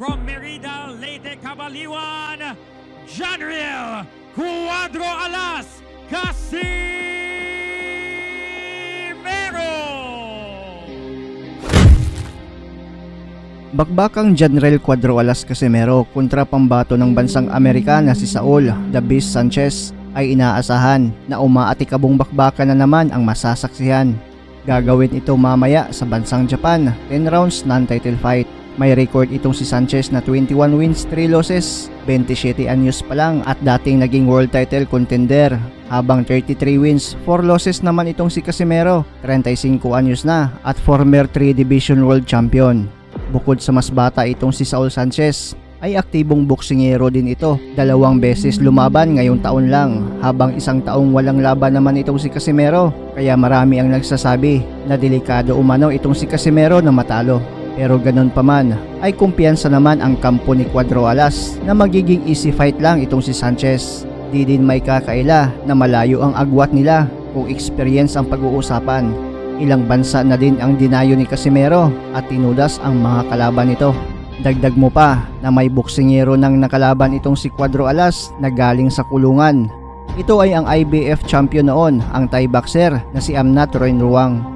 from Merida, Leyte, Cabaliwan, JOHNRIEL, QUADRO alas, CASIMERO! Bakbakang JOHNRIEL QUADRO alas CASIMERO kontra pambato ng bansang Amerika na si Saul "The Beast" Sanchez ay inaasahan na umaatikabong bakbakan na naman ang masasaksihan. Gagawin ito mamaya sa bansang Japan, 10 rounds non-title fight. May record itong si Sanchez na 21 wins, 3 losses, 27 anyos pa lang at dating naging world title contender. Habang 33 wins, 4 losses naman itong si CASIMERO, 35 anyos na at former 3 division world champion. Bukod sa mas bata itong si Saul Sanchez, ay aktibong boksingero din ito. 2 beses lumaban ngayong taon lang, habang 1 taong walang laban naman itong si CASIMERO. Kaya marami ang nagsasabi na delikado umano itong si CASIMERO na matalo. Pero ganun pa man, ay kumpiyansa naman ang kampo ni QUADRO alas na magiging easy fight lang itong si Sanchez. Di din may kakaila na malayo ang agwat nila kung experience ang pag-uusapan. Ilang bansa na din ang dinayo ni CASIMERO at tinudas ang mga kalaban nito. Dagdag mo pa na may boksingero nang nakalaban itong si QUADRO alas na galing sa kulungan. Ito ay ang IBF champion noon, ang Thai boxer na si JOHNRIEL.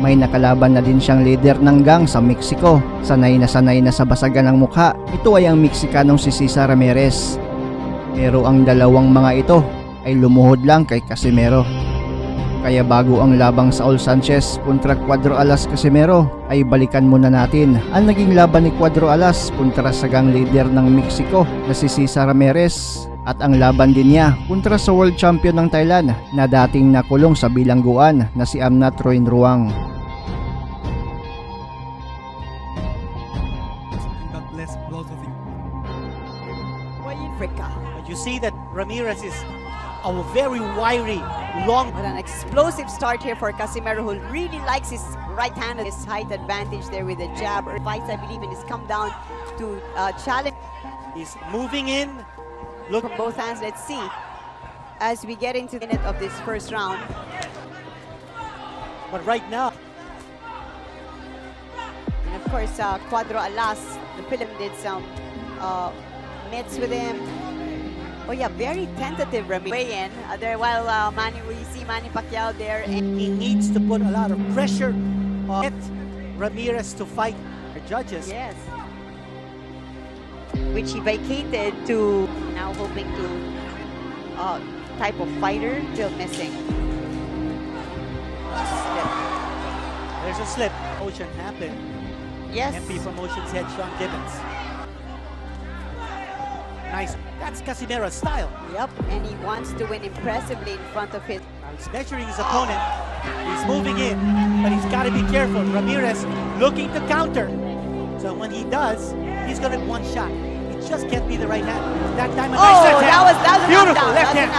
May nakalaban na din siyang leader ng gang sa Mexico. Sanay na sa basagan ng mukha. Ito ay ang Mexicanong si Cesar Ramirez. Pero ang dalawang mga ito ay lumuhod lang kay CASIMERO. Kaya bago ang labang Saul Sanchez kontra QUADRO alas CASIMERO, ay balikan muna natin ang naging laban ni QUADRO alas kontra sa gang leader ng Mexico na si Cesar Ramirez at ang laban din niya kontra sa world champion ng Thailand na dating nakulong sa bilangguan na si JOHNRIEL. God bless both of you. But you see that Ramirez is a very wiry, long. What an explosive start here for CASIMERO, who really likes his right hand and his height advantage there with the jab. Fights, I believe, and has come down to challenge. He's moving in. Look From both hands. Let's see as we get into the minute of this first round. But right now, And of course, QUADRO alas, the film did some mitts with him. Oh yeah, very tentative way in. There, while we see Manny Pacquiao there. And he needs to put a lot of pressure on Ramirez to fight the judges. yes, which he vacated to now hoping to type of fighter, still missing. Slip. There's a slip. Motion happened. Yes. MP Promotions head Sean Gibbons. Nice. That's CASIMERO's style. Yep, and he wants to win impressively in front of his. Now he's measuring his opponent. He's moving in, but he's got to be careful. Ramirez looking to counter. So when he does, he's going to have one shot. It just can't be the right hand. That time a nice left hand. That was a Beautiful knockdown. left hand.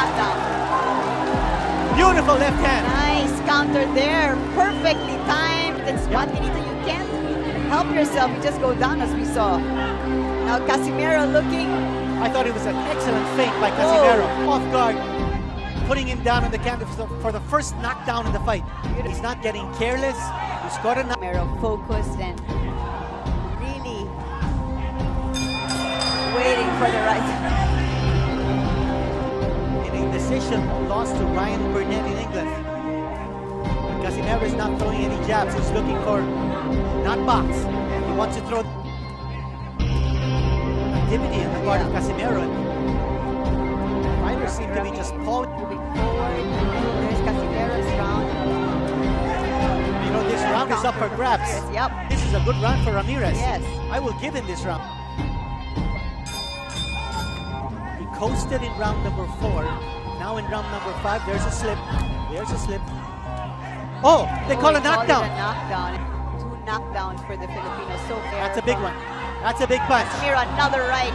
Beautiful left hand. Nice counter there, perfectly timed. And spot you can't help yourself. You just go down as we saw. Now CASIMERO looking. I thought it was an excellent feint by CASIMERO. Off guard, putting him down on the canvas for the first knockdown in the fight. He's not getting careless. He's got a CASIMERO focused and really waiting for the right. in a decision loss to Ryan Burnett in England. CASIMERO is not throwing any jabs. He's looking for not box. He wants to throw activity in the part of CASIMERO. Fighters seem to be just moving forward. There's CASIMERO's round. You know, this round is up for grabs. Yep. This is a good round for Ramirez. Yes. I will give him this round. He coasted in round number 4. Now in round number 5, there's a slip. There's a slip. Oh, they call a knockdown. A knockdown. 2 knockdowns for the Filipinos so far. That's a big one. That's a big punch. Here, another right.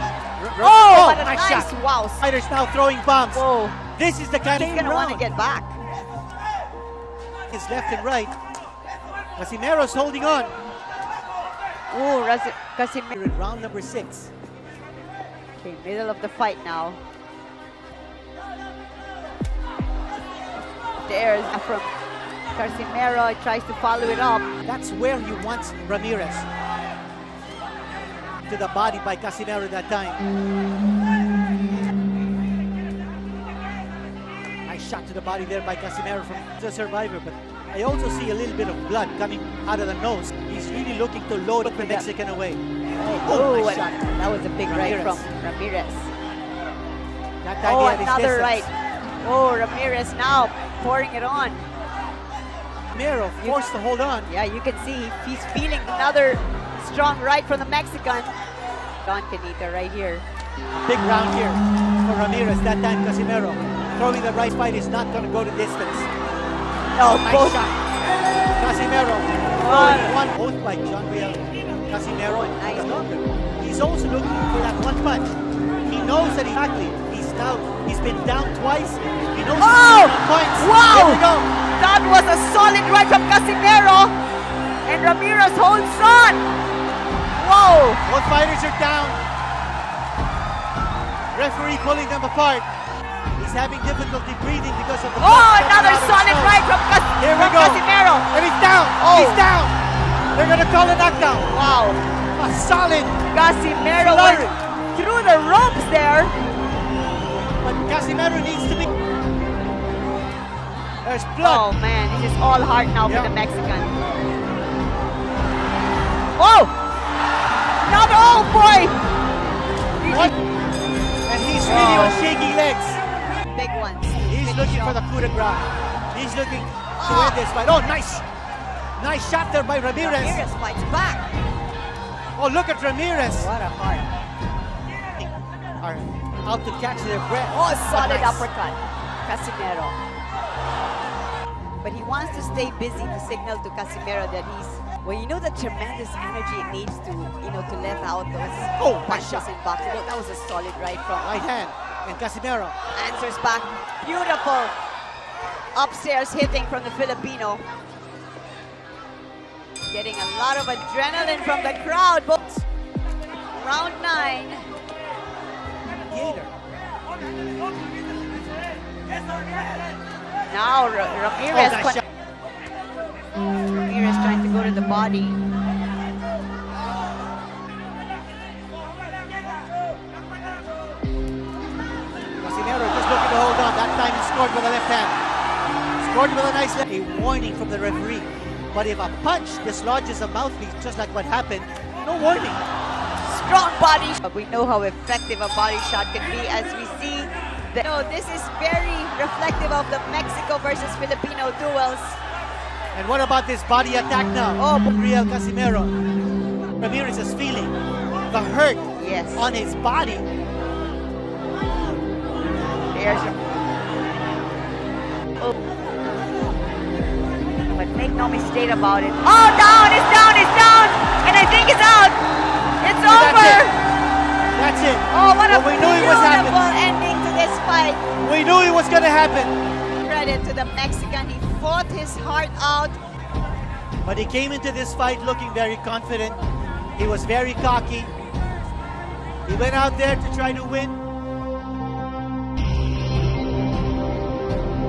Oh, what a nice nice shot. wow. Fighters now throwing bombs. Whoa. This is the kind He's of going to want round. to get back. His left and right. CASIMERO's holding on. Oh, CASIMERO. We're in round number 6. Okay, middle of the fight now. There's from CASIMERO, tries to follow it up. That's where he wants Ramirez. to the body by Casimero that time. Nice shot to the body there by Casimero from the survivor, but I also see a little bit of blood coming out of the nose. He's really looking to load the Mexican away. Oh, nice shot. that was a big right from Ramirez. That time Oh, he had his another distance. right. Oh, Ramirez now pouring it on. Casimero forced to hold on. Yeah, you can see he's feeling another strong right from the Mexican. Don Canita right here. Big round here for Ramirez. That time Casimero throwing the right fight is not going to go the distance. No, Nice both. shot. Casimero throwing one both by JOHNRIEL. Casimero and nice. He's also looking for that one punch. He knows that he's been down twice. He knows points. Wow! Here we go. That was a solid right from Casimero. And Ramirez holds on. Whoa! Both fighters are down. Referee pulling them apart. He's having difficulty breathing because of the Another solid right from Here we go. Casimero. And he's down. He's down. They're going to call a knockdown. Wow. A solid Casimero went through the ropes there. But Casimero needs to be... There's blood. Oh man, this is all heart now for the Mexican. Oh! Another, oh boy! And he's really on shaky legs. Big ones. He's looking for the coup de grace. He's looking to win this fight. Oh, nice! Nice shot there by Ramirez. Ramirez fights back. Oh, look at Ramirez. What a heart. Are out to catch their breath. Oh, solid uppercut. Casimero. But he wants to stay busy to signal to Casimero that he's, well, you know the tremendous energy it needs to, to let out those punches in boxing. Look, that was a solid right from right hand. And Casimero answers back. Beautiful upstairs hitting from the Filipino. Getting a lot of adrenaline from the crowd. Round 9. Now Ramirez. Ramirez trying to go to the body. Casimero just looking to hold on. That time he scored with the left hand. Scored with a nice left. A warning from the referee. But if a punch dislodges a mouthpiece, just like what happened, no warning. Strong body. But we know how effective a body shot can be, as we see. This is very reflective of the Mexico versus Filipino duels. And what about this body attack now? Oh, real Casimero. Ramirez is feeling the hurt on his body. There's but make no mistake about it. Oh, down, it's down, it's down! And I think it's out! It's over! That's it. Oh, what a we knew it was happening. beautiful ending to this fight. We knew it was going to happen. Credit to the Mexican. He fought his heart out. But he came into this fight looking very confident. He was very cocky. He went out there to try to win.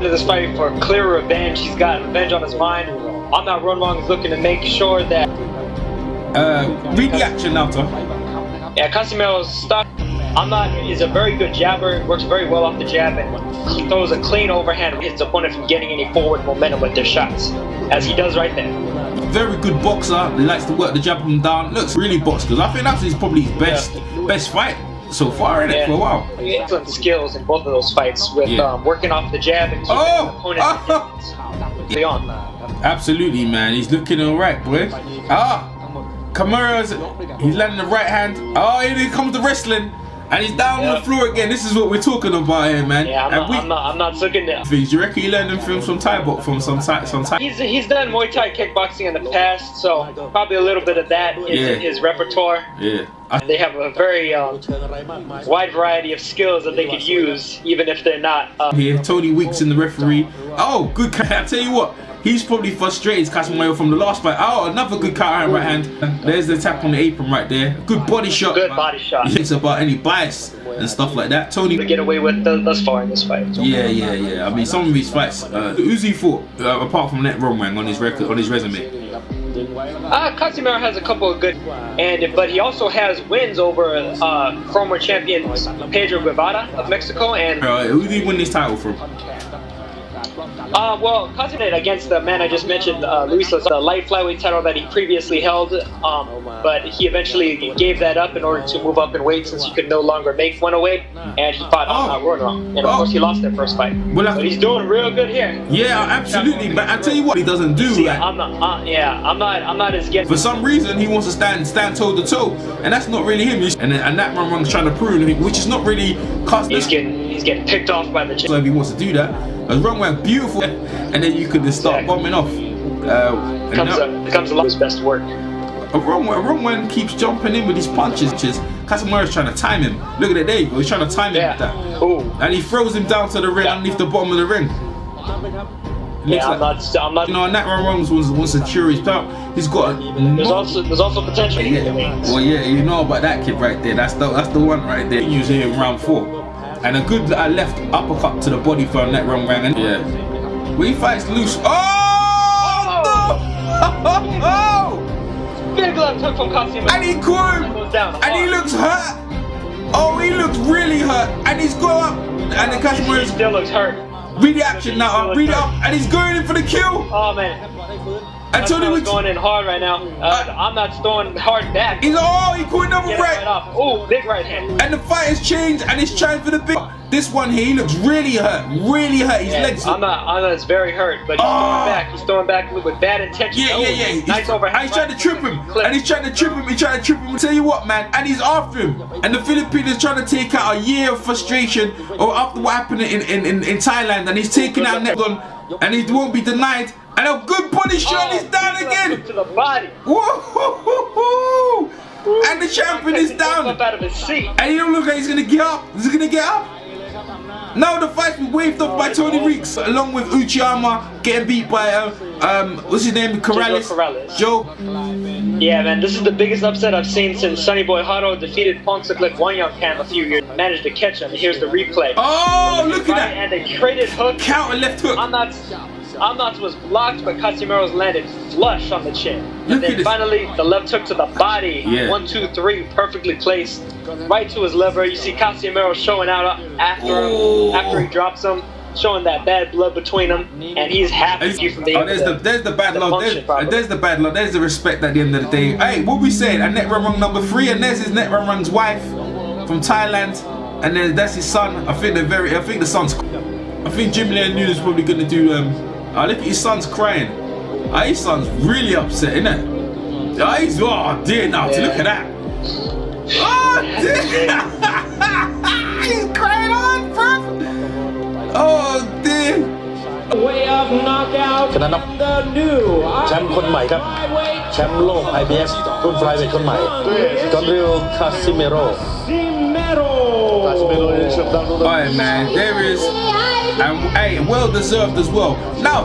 This fight for clear revenge. He's got revenge on his mind. On that run long, he's looking to make sure that read the action now, Tom. Yeah, Casimero's stuck. He's a very good jabber, works very well off the jab, and throws a clean overhand, hits his opponent from getting any forward momentum with their shots, as he does right there. Very good boxer. He likes to work the jab him down. Looks really boxed, because I think that's probably his best fight so far in it for a while. Excellent skills in both of those fights with working off the jab and keeping the opponent on. Absolutely, man. He's looking all right, boy. Camero's, he's landing the right hand. Oh, here comes the wrestling. And he's down on the floor again. This is what we're talking about here, man. Yeah, I'm not looking at things. Do you reckon he learned them from some Thai box, from some Thai? He's done Muay Thai kickboxing in the past, so probably a little bit of that in his repertoire. Yeah. They have a very wide variety of skills that they could use, even if they're not. Here, Tony Weeks in the referee. Oh, good. I tell you what. He's probably frustrated Casimero from the last fight. Oh, another good counter right hand. There's the tap on the apron right there. Good body shot. Good body shot. He thinks about any bias and stuff like that. Tony to get away with thus far in this fight. Yeah. I mean, some of his fights. Who's he fought apart from that Roman on his record, on his resume? Casimero has a couple of good, but he also has wins over former champion Pedro Guevara of Mexico. And who did he win this title from? Well, Casimero against the man I just mentioned, Luis Lazar, the light flyweight title that he previously held, but he eventually gave that up in order to move up in weight since he could no longer make 108, and he fought JOHNRIEL, and of course he lost that first fight. Well, but he's doing real good here. Yeah, absolutely. But I tell you what, he doesn't do. See, I'm not as getting. For some reason, he wants to stand toe to toe, and that's not really him. And that Rung's trying to prove him, which is not really. He's getting picked off by the. So if he wants to do that, a Rung beautiful, and then you could just start bombing off. Becomes a lot of his best work. A Rung keeps jumping in with his punches. Casimero's trying to time him. Look at it, there you go. He's trying to time him with that. Ooh. And he throws him down to the ring underneath the bottom of the ring. Yeah, I'm not. You know, and that Rung wants to cheer his belt. He's got. There's also potential. Yeah. Well, yeah, you know about that kid right there. That's the one right there. He was here in round 4, and a good left uppercut to the body from that Rung. And yeah, when he fights loose. Oh! Big left hook from Casimero. And he caught him. And he looks hurt. Oh, he looks really hurt. And he's going up. And the Casimero still looks hurt. Read the action now. Read it up. And he's going in for the kill. Oh man. I told him he's going in hard right now. I'm not throwing hard back. He caught another right. Oh, big right hand. And the fight has changed, and he's trying for the big. This one here, he looks really hurt. Really hurt. His legs. I'm not very hurt, but he's throwing back. He's throwing back with bad intention. Yeah. Nice overhand. He's trying to trip him. And he's trying to trip him. I'll tell you what, man. And he's after him. And the Philippines is trying to take out a year of frustration or after what happened in Thailand, and he's taking out Neptune, and he won't be denied. And a good body shot, he's down again. To the body. Whoa! And the champion is down. Up out of his seat. And he don't look like he's gonna get up. Is he gonna get up? No, the fight's been waved off by Tony Reeks, along with Uchiyama getting beat by what's his name? Corrales. Joe. Yeah, man, this is the biggest upset I've seen since Sonny Boy Haro defeated Ponsaklip Wanyangkam a few years. Managed to catch him. Here's the replay. Oh, look at that! And they traded hook. Counter left hook. Amnat's was blocked, but Casimero's landed flush on the chin. And then finally, the left hook to the body. Yeah. 1, 2, 3, perfectly placed. Right to his liver. You see Casimero showing out after he drops him, showing that bad blood between them, and he's happy from the there's the bad blood. There's the bad blood. There's the respect at the end of the day. Hey, what we said? A net run number 3, and there's his net run's wife from Thailand, and then that's his son. I think the son's. I think Jim Leon is probably gonna do. Look at his son's crying. His son's really upset, isn't it? He's dear now. To look at that. Oh dear. He's crying on, bro. Oh dear. Way of knockout. The new แชมป์คนใหม่ครับแชมป์โลก IBF รุ่นไฟเวทคนใหม่ JOHNRIEL CASIMERO. Alright man, there is, and hey, well deserved as well. Now